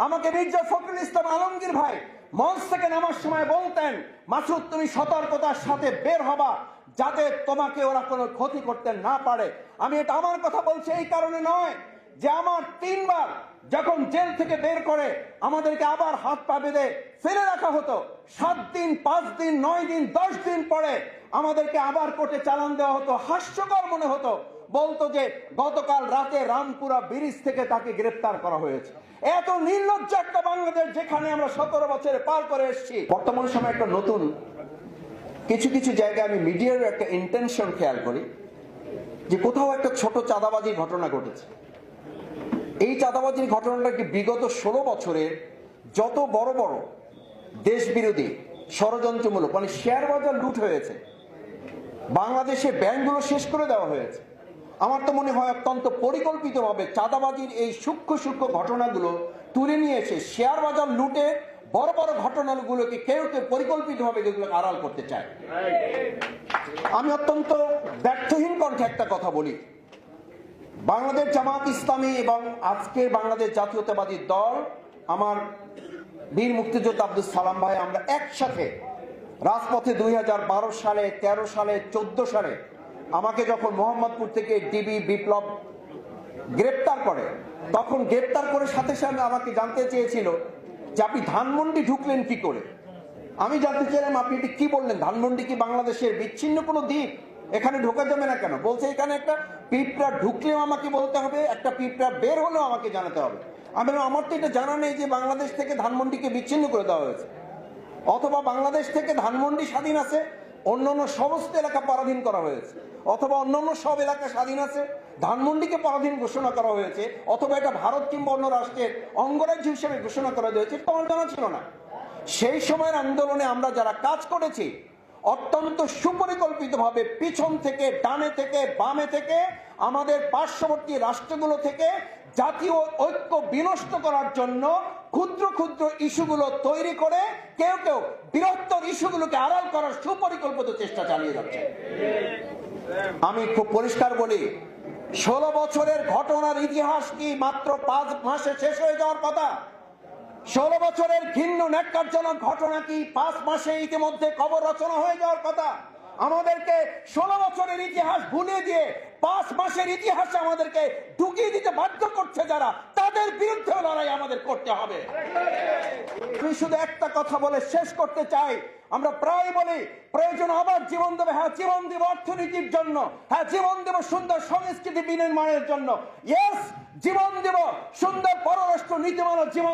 আমাকে মির্জা ফখরুল ইসলাম আলমগীর ভাই মঞ্চ থেকে নামার সময় বলতেন, মাসুদ তুমি সতর্কতার সাথে বের হবা যাতে তোমাকে ওরা কোনো ক্ষতি করতে না পারে। আমি এটা আমার কথা বলছি এই কারণে নয় যে আমার 3 বার যখন জেল থেকে বের করে আমাদেরকে আবার হাত পা বেঁধে ফেলে রাখা হতো, 7 দিন 5 দিন 9 দিন 10 দিন পরে আমাদেরকে আবার কোর্টে চালান দেওয়া হতো। হাস্যকর মনে হতো, বলতো যে গতকাল রাতে রামপুরা ব্রিজ থেকে তাকে গ্রেফতার করা হয়েছে। এত নির্লজ্জ একটা বাংলাদেশ যেখানে আমরা 17 বছরে পার করে এসেছি। বর্তমান সময় একটা নতুন কিছু কিছু জায়গায় আমি মিডিয়ার একটা ইন্টেনশন খেয়াল করি যে কোথাও একটা ছোট চাঁদাবাজির ঘটনা ঘটেছে। এই চাঁদাবাজির ঘটনাটা কি বিগত 16 বছরের যত বড় বড় দেশ বিরোধী ষড়যন্ত্রমূলক মানে শেয়ার বাজার লুট হয়েছে, বাংলাদেশে ব্যাংকগুলো শেষ করে দেওয়া হয়েছে, আমার তো মনে হয় অত্যন্ত পরিকল্পিতভাবে চাঁদাবাজির এই সূক্ষ্ম সূক্ষ্ম ঘটনাগুলো তুলে নিয়ে এসে শেয়ার বাজার লুটে বড় বড় ঘটনাগুলোকে কেউ কেউ পরিকল্পিতভাবে যেগুলো আড়াল করতে চায়। আমি অত্যন্ত ব্যর্থহীন কণ্ঠে একটা কথা বলি, বাংলাদেশ জামাত ইসলামী এবং আজকের বাংলাদেশ জাতীয়তাবাদী দল, আমার বীর মুক্তিযোদ্ধা আব্দুল সালাম ভাই, আমরা একসাথে রাজপথে 2012 সালে 13 সালে 14 সালে আমাকে যখন মোহাম্মদপুর থেকে ডিবি বিপ্লব গ্রেপ্তার করে, তখন গ্রেপ্তার করে সাথে সাথে আমাকে জানতে চেয়েছিল যে আপনি ধানমন্ডি ঢুকলেন কি করে। আমি জানতে চাইলাম আপনি এটি কি বললেন, ধানমন্ডি কি বাংলাদেশের বিচ্ছিন্ন কোনো দ্বীপ, এখানে ঢোকা যাবে না কেন? বলছে এখানে একটা পিঁপড়া ঢুকলেও আমাকে বলতে হবে, একটা পিঁপড়া বের হলেও আমাকে জানাতে হবে। আমি আমার তো এটা জানা নেই যে বাংলাদেশ থেকে ধানমন্ডিকে বিচ্ছিন্ন করে দেওয়া হয়েছে, অথবা বাংলাদেশ থেকে ধানমন্ডি স্বাধীন আছে, অন্যান্য সমস্ত এলাকা পরাধীন করা হয়েছে, অথবা অন্যান্য সব এলাকা স্বাধীন আছে, ধানমন্ডিকে পরাধীন ঘোষণা করা হয়েছে, অথবা এটা ভারত কিংবা অন্য রাষ্ট্রের অঙ্গরাজ্য হিসেবে ঘোষণা করা হয়েছে, তোমার জানা ছিল না। সেই সময়ের আন্দোলনে আমরা যারা কাজ করেছি অত্যন্ত সুপরিকল্পিতভাবে পিছন থেকে, ডানে থেকে, বামে থেকে, আমাদের পার্শ্ববর্তী রাষ্ট্রগুলো থেকে জাতীয় ঐক্য বিনষ্ট করার জন্য ক্ষুদ্র ক্ষুদ্র ইস্যুগুলো তৈরি করে কেউ কেউ বৃহত্তর ইস্যুগুলোকে আড়াল করার সুপরিকল্পিত চেষ্টা চালিয়ে যাচ্ছে। আমি খুব পরিষ্কার বলি, 16 বছরের ঘটনার ইতিহাস কি মাত্র 5 মাসে শেষ হয়ে যাওয়ার কথা? 16 বছরের ঘৃণ্য ন্যাক্কারজনক ঘটনা কি 5 মাসে ইতিমধ্যে কবর রচনা হয়ে যাওয়ার কথা? আমাদেরকে 16 বছরের ইতিহাস ভুলিয়ে দিয়ে 5 মাসের ইতিহাসে আমাদেরকে ঢুকিয়ে দিতে বাধ্য করছে যারা, তাদের বিরুদ্ধে লড়াই আমাদের করতে হবে। আমি শুধু একটা কথা বলে শেষ করতে চাই, আমরা প্রায় বলি প্রয়োজন আবার জীবন দেবে, হ্যাঁ জীবন দেব অর্থনীতির জন্য, হ্যাঁ জীবন দেব সুন্দর সংস্কৃতি বিনির্মাণের জন্য, ইয়েস জীবন দেব সুন্দর পররাষ্ট্র নীতিমালা জীবন